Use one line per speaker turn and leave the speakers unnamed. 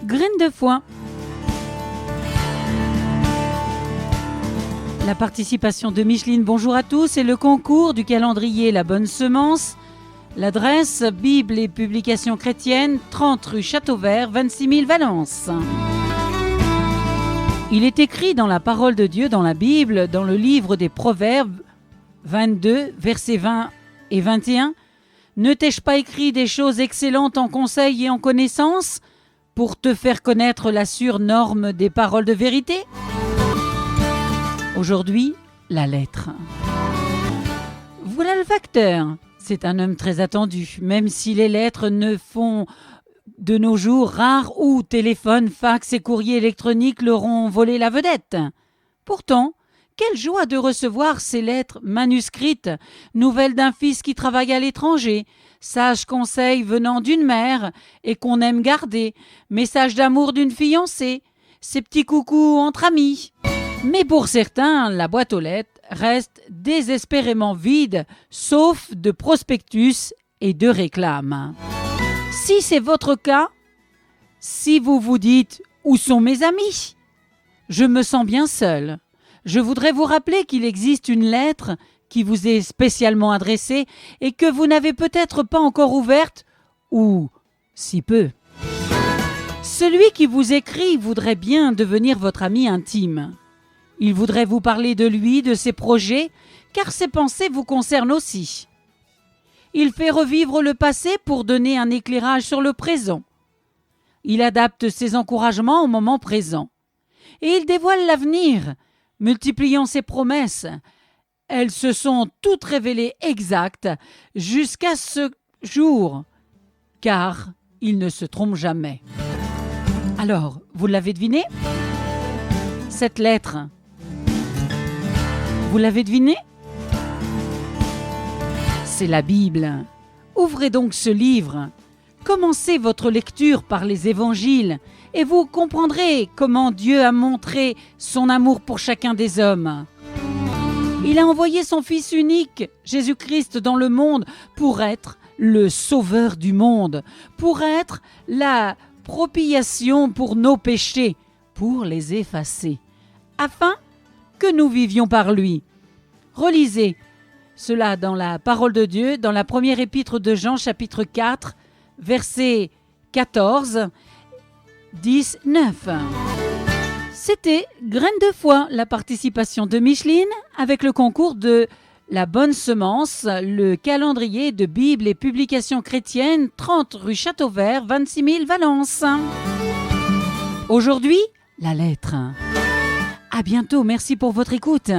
Graines de foin. La participation de Micheline, bonjour à tous, et le concours du calendrier La Bonne Semence. L'adresse, Bible et publications chrétiennes, 30 rue Châteauvert, 26 000 Valence. Il est écrit dans la parole de Dieu, dans la Bible, dans le livre des Proverbes 22, versets 20 et 21. Ne t'ai-je pas écrit des choses excellentes en conseil et en connaissance pour te faire connaître la sûre norme des paroles de vérité? Aujourd'hui, la lettre. Voilà le facteur. C'est un homme très attendu, même si les lettres ne font de nos jours rares où téléphone, fax et courrier électronique leur ont volé la vedette. Pourtant, quelle joie de recevoir ces lettres manuscrites, nouvelles d'un fils qui travaille à l'étranger, sages conseils venant d'une mère et qu'on aime garder, messages d'amour d'une fiancée, ces petits coucous entre amis. Mais pour certains, la boîte aux lettres reste désespérément vide, sauf de prospectus et de réclames. Si c'est votre cas, si vous vous dites « Où sont mes amis ? Je me sens bien seul », je voudrais vous rappeler qu'il existe une lettre qui vous est spécialement adressée et que vous n'avez peut-être pas encore ouverte, ou si peu. Celui qui vous écrit voudrait bien devenir votre ami intime. Il voudrait vous parler de lui, de ses projets, car ses pensées vous concernent aussi. Il fait revivre le passé pour donner un éclairage sur le présent. Il adapte ses encouragements au moment présent. Et il dévoile l'avenir, multipliant ses promesses. Elles se sont toutes révélées exactes jusqu'à ce jour, car il ne se trompe jamais. Alors, vous l'avez deviné ? Cette lettre, vous l'avez deviné ? C'est la Bible. Ouvrez donc ce livre. Commencez votre lecture par les évangiles et vous comprendrez comment Dieu a montré son amour pour chacun des hommes. Il a envoyé son Fils unique, Jésus-Christ, dans le monde pour être le sauveur du monde, pour être la propitiation pour nos péchés, pour les effacer, afin que nous vivions par lui. Relisez cela dans la parole de Dieu, dans la première épître de Jean, chapitre 4, versets 14, 10, 9. C'était Graines de foi, la participation de Micheline avec le concours de La Bonne Semence, le calendrier de Bible et publications chrétiennes, 30 rue Châteauvert, 26 000 Valence. Aujourd'hui, la lettre. À bientôt, merci pour votre écoute.